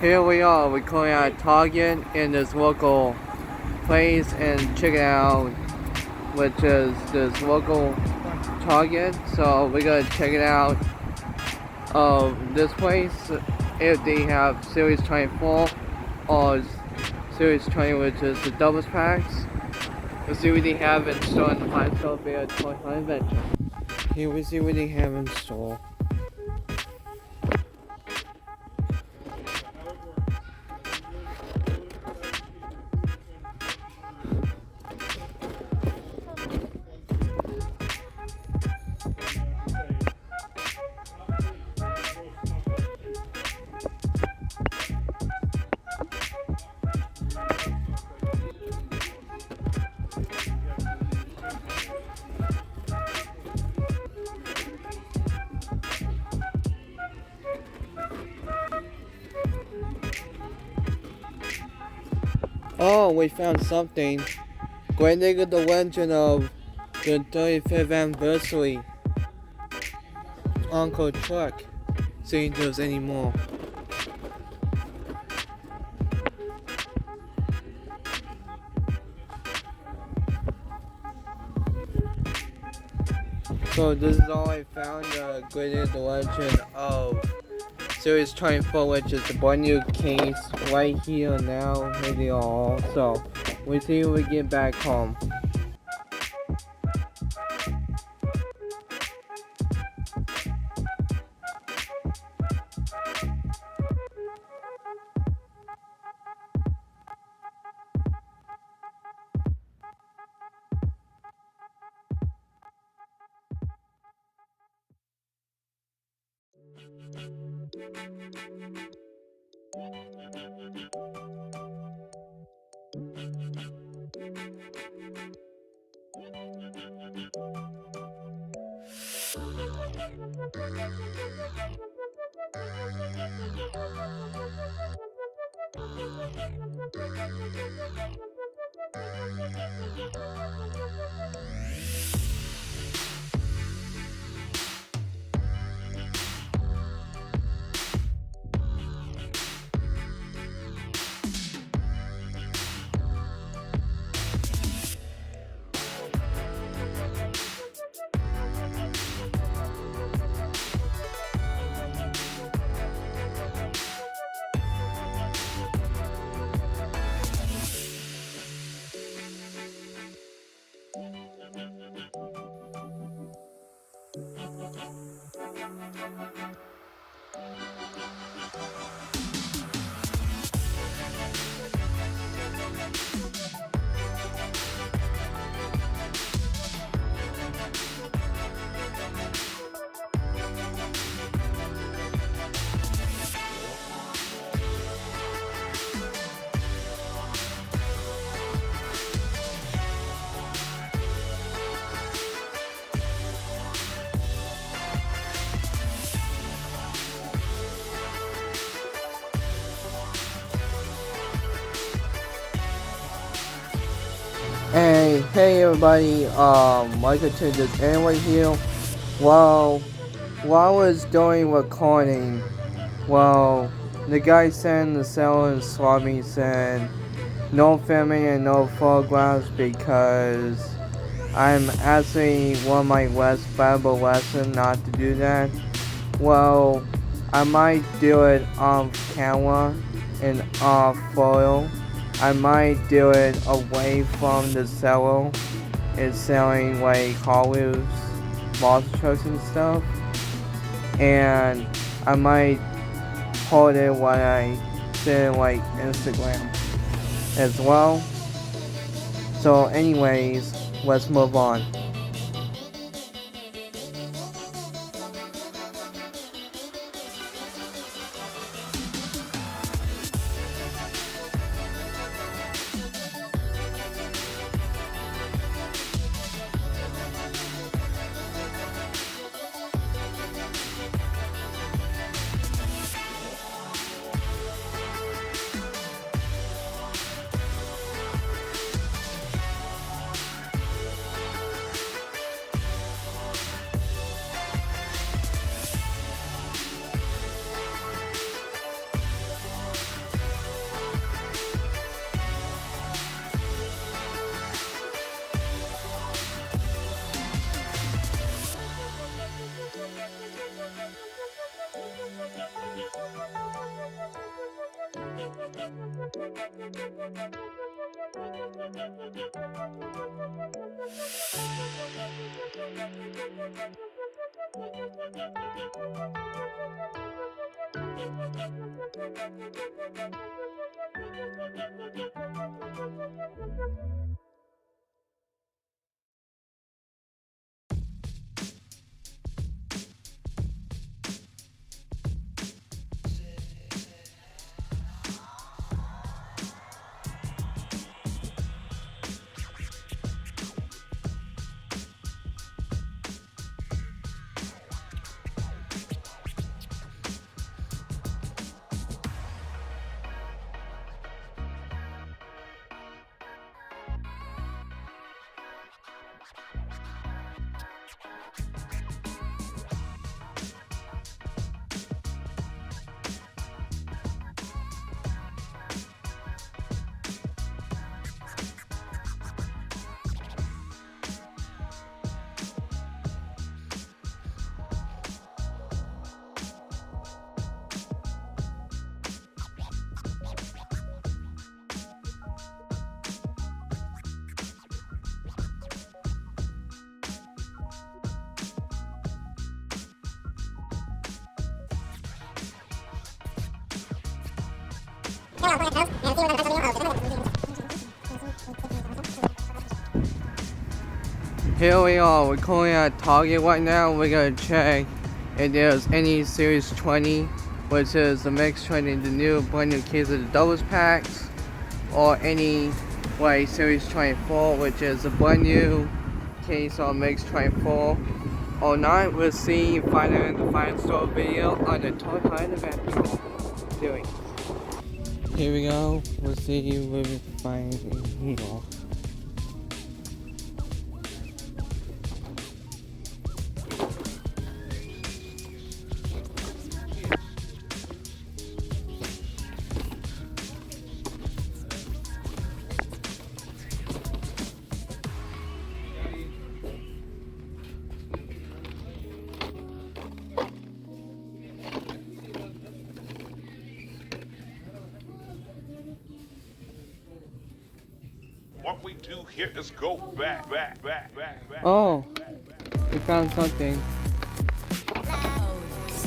here we are, we're going at Target in this local place and check it out, which is this local Target. So we're gonna check it out of this place if they have Series 24 or Series 20, which is the doubles packs. We'll see what they have in store in the 5-star Bear Toy Hunt Adventure. Here we see what they have in store. Oh, we found something. Great Digger, the legend of the 35th anniversary. Uncle Chuck. See if there's any more. So this is all I found. Great Digger, the legend of Series 24, which is the brand new case right here now, maybe all. So we'll see when we get back home. Hey everybody, Michael to this anyway here. While I was doing recording, the guy saying the seller in Swami said no filming and no photographs because I'm actually one of my Bible lessons not to do that. Well, I might do it off camera and off photo. I might do it away from the seller and selling like Hollywood's monster trucks and stuff. And I might hold it when I say like Instagram as well. So anyways, let's move on. Here we are, we're calling at Target right now. We're gonna check if there's any Series 20, which is the Mix 20, the new brand new case of the doubles packs, or any like Series 24, which is a brand new case on Mix 24. Or not, we'll see finally in the final store video on the Toy Hide event doing. Here we go, we'll see where we find here. What we do here is go back. Oh, we found something.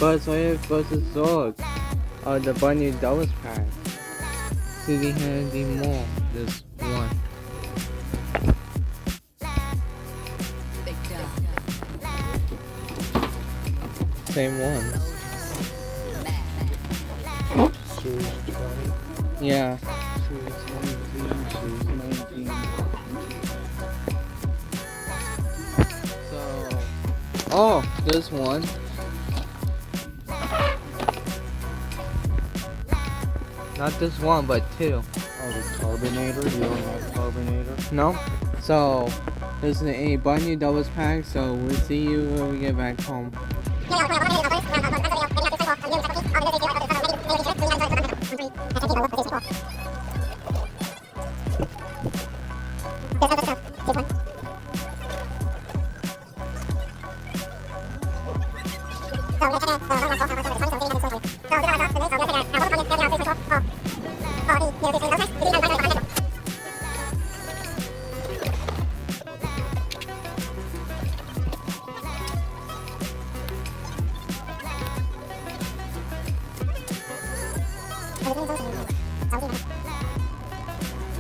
Buzz Lightyear vs. Zorg. Oh, the bunny doubles pack. See if we have any more. This one. Same one. Yeah. Oh, there's one. Not this one, but two. Oh, the Carbinator? You don't have Carbinator? No? So, there's a brand new doubles pack, so we'll see you when we get back home.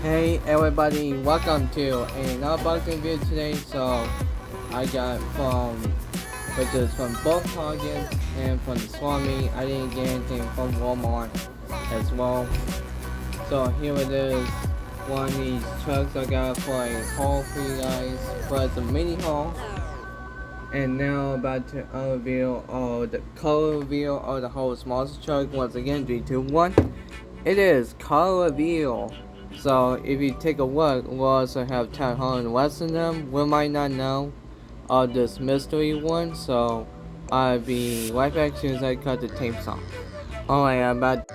Hey everybody, welcome to an unboxing video today. So I got which is from both Target and from the Swami. I didn't get anything from Walmart as well. So here it is, one of these trucks I got for a haul for you guys, for a mini haul. And now about to unveil the color reveal of the whole monster truck. Once again, 3, 2, 1. It is color reveal. So if you take a look, we'll also have Ted Holland West in them. We might not know of this mystery one, so I'll be right back as soon as I cut the tapes off. Alright, I'm about.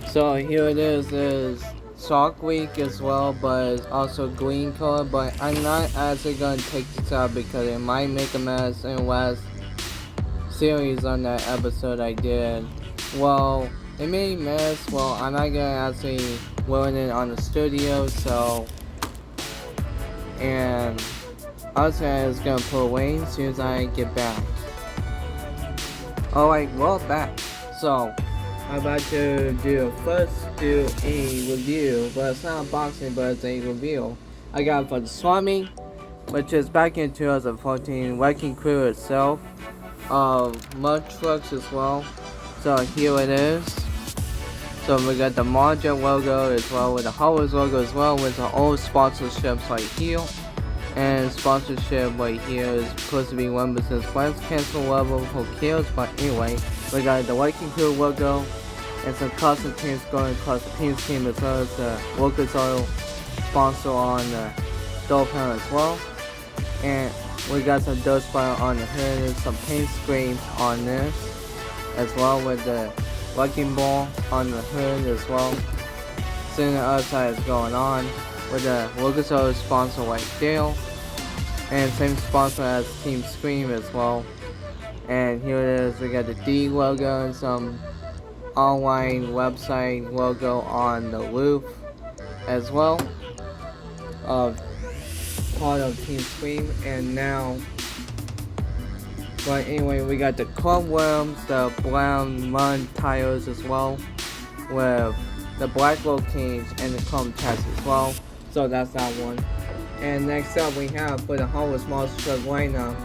So here it is Shark Week as well, but it's also green color. But I'm not actually gonna take this out because it might make a mess in last series on that episode I did. Well, it made a mess. Well, I'm not gonna actually ruin it on the studio, so and also is gonna put away as soon as I get back. Alright, well back. So I'm about to do a review, but it's not unboxing, but it's a review. I got it for the Swami, which is back in 2014, Wrecking Crew itself, mud trucks as well. So here it is. So we got the Marja logo as well, with the Hot Wheels logo as well, with the old sponsorships right here. And sponsorship right here is supposed to be 1% plans cancel level, who cares? But anyway, we got the Wrecking Crew logo and some custom teams going across the team scheme, as well as the Lucas Oil sponsor on the door panel as well. And we got some dust spider on the hood and some paint screens on this as well, with the Wrecking Ball on the hood as well. Seeing the other side is going on with the Lucas Oil sponsor right there, and same sponsor as Team Scream as well. And here it is, we got the D logo and some online website logo on the roof as well, part of Team Scream. And now, but anyway, we got the chrome rims, the brown mud tires as well, with the black roll cage and the chrome chassis as well. So that's that one. And next up we have for the Hot Wheels Monster Truck lineup.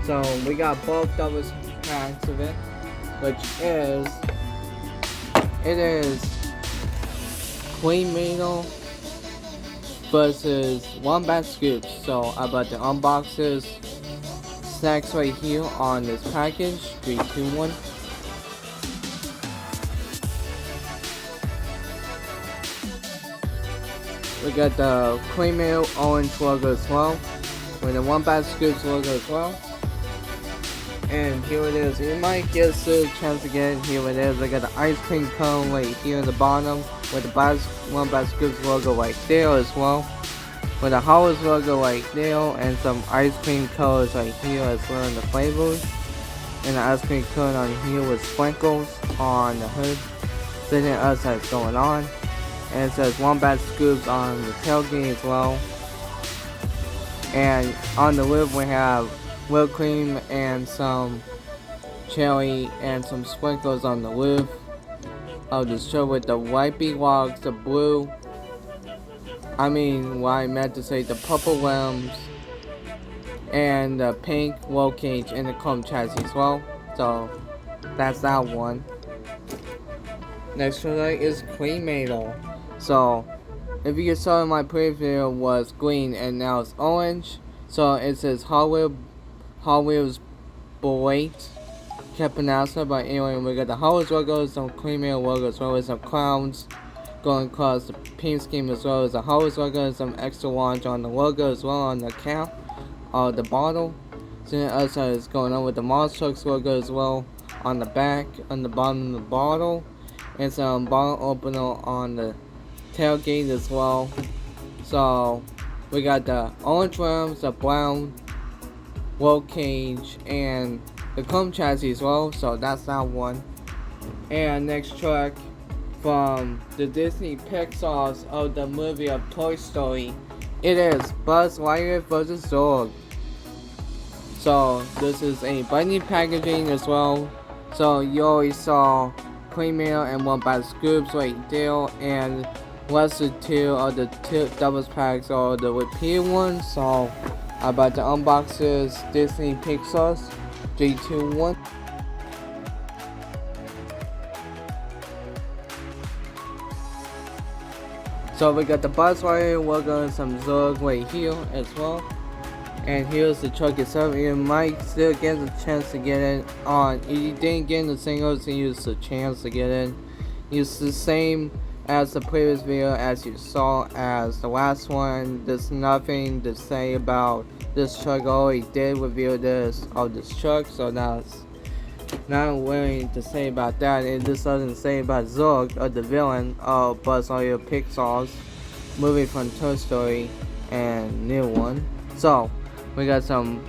So we got both double packs of it, which is Clean Metal versus Wombat Scoops. So I bought the unboxes snacks right here on this package. 3, 2, 1. We got the Clean Metal orange logo as well, with the Wombat Scoops logo as well. And here it is. You might get a chance to get it. Here it is. I got the ice cream cone right here in the bottom, with the Wombat Scoops logo right there as well, with the Hot Wheels logo right there, and some ice cream cones right here as well in the flavors. And the ice cream cone on here with sprinkles on the hood. Then the other side's going on. And it says Wombat Scoops on the tailgate as well. And on the roof we have whipped cream and some cherry and some sprinkles on the roof of the show, with the wipey logs, the blue, what I meant to say, the purple rims, and the pink roll cage and the chrome chassis as well. So that's that one. Next one is Clean Metal. So if you saw in my previous video was green and now it's orange. So it says Hot Wheels Bullet Capanasa. But anyway, we got the Hot Wheels logo, some Clean Metal logo as well as some crowns going across the paint scheme, as well as the Hot Wheels logo and some extra launch on the logo as well on the cap of the bottle. So the other side is going on with the Monster Trucks logo as well on the back, on the bottom of the bottle, and some bottle opener on the tailgate as well. So we got the orange rims, the brown roll cage, and the chrome chassis as well. So that's that one. And next truck from the Disney Pixar's of the movie of Toy Story, it is Buzz Lightyear vs. Zorg. So this is a bunny packaging as well. So you always saw Clean Metal and Wombat Scoops right there, and less than 2 of the doubles packs are the repeated ones. So about the unboxes, Disney Pixar's 3, 2, 1. So we got the Buzz Lightyear logo and some Zorg right here as well. And here's the truck itself. You might still get the chance to get it on. If you didn't get in the singles, you use the chance to get in. It's the same as the previous video as you saw as the last one. There's nothing to say about this truck. I already did review this truck, so that's not really to say about that. It just doesn't say about Zorg, or the villain of Buzz Lightyear Pixar's movie from Toy Story and new one. So we got some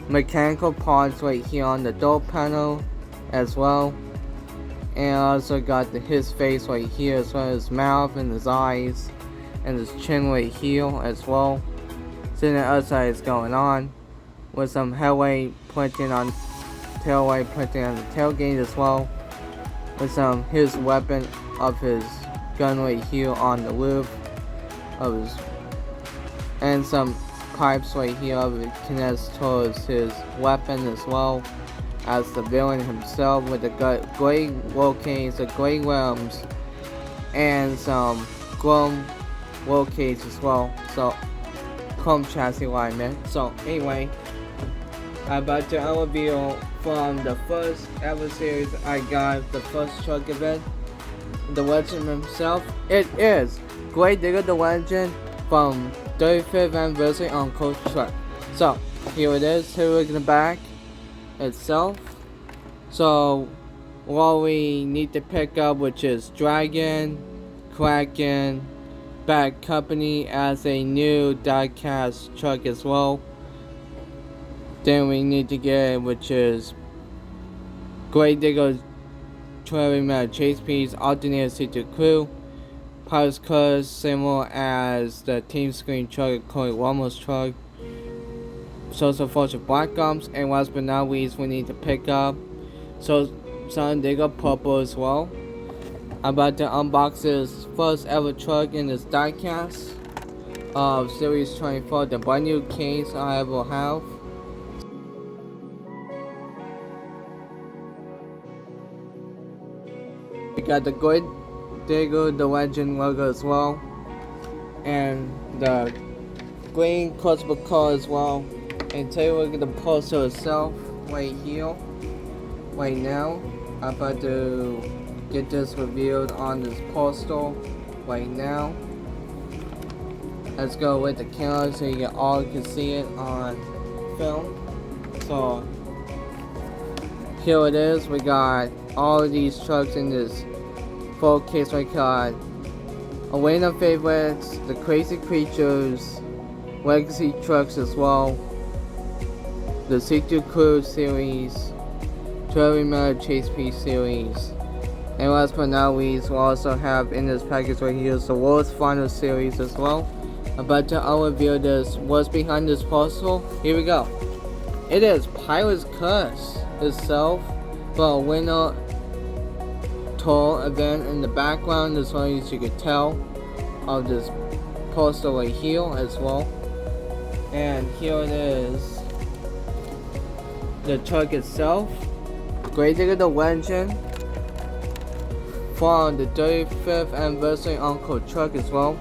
mechanical parts right here on the door panel as well. And I also got his face right here, as well as his mouth and his eyes and his chin right here as well. Seeing the other side is going on, with some headway pointing on tailway pointing on the tailgate as well, with some his weapon of his gun right here on the roof of his, and some pipes right here of it connects towards his weapon as well as the villain himself with the great locates, the great realms, and some chrome locates as well. So chrome chassis alignment. So anyway, I'm about to overview from the first ever series I got, the first truck event, the legend himself. It is Grave Digger the Legend from 35th anniversary on Coach Truck. So here it is. Here we look in the back itself. So what we need to pick up, which is Dragon, Kraken, Bad Company as a new diecast truck as well. Then we need to get, which is Grave Digger Traveling Metal Chase Piece, Alternator C2 Crew, Pirates Curse, similar as the Team Screen truck, Corey Ramos truck, Social Fortune Black Ops, and last but not least, we need to pick up Sun Digger Purple as well. I'm about to unbox this first ever truck in this diecast of Series 24, the brand new case I ever have. We got the Grave Digger the Legend logo as well, and the green crossbow car as well. And take a look at the poster itself right here, right now. I'm about to get this revealed on this poster right now. Let's go with the camera so you all can see it on film. So here it is. We got all of these trucks in this full case. We got Arena Favorites, the Crazy Creatures, Legacy Trucks as well, the C2 Crew series, Traveling Metal Chase Piece series, and last but not least, we'll also have in this package right here the World's Final series as well. About to unreveal this, what's behind this parcel. Here we go. It is Pirates Curse itself for a winter tour event in the background, as well as you could tell of this poster right here as well. And here it is, the truck itself, Grave Digger the Legend from the 35th anniversary Uncle Truck as well.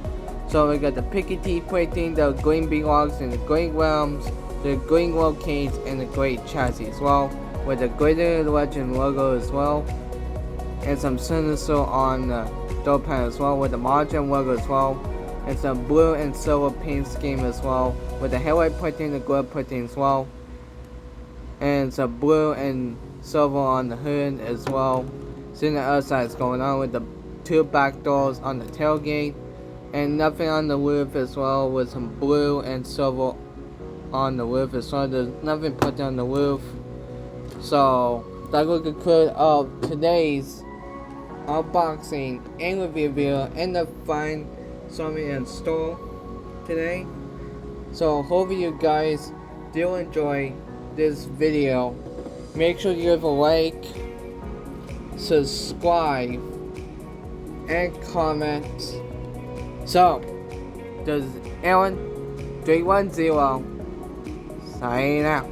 So we got the Piketty plating, the green B-Logs and the green realms, the green locates and the great chassis as well, with the Grave Digger the Legend logo as well, and some Sinister on the door panel as well, with the margin logo as well, and some blue and silver paint scheme as well, with the headlight plating, the glove plating as well, and some blue and silver on the hood as well. Seeing the other side is going on with the two back doors on the tailgate, and nothing on the roof as well, with some blue and silver on the roof as well. There's nothing put on the roof. So that will conclude of today's unboxing and review video and the find something in store today. So hope you guys do enjoy this video. Make sure you give a like, subscribe, and comment. So this is Aaron 310 signing out.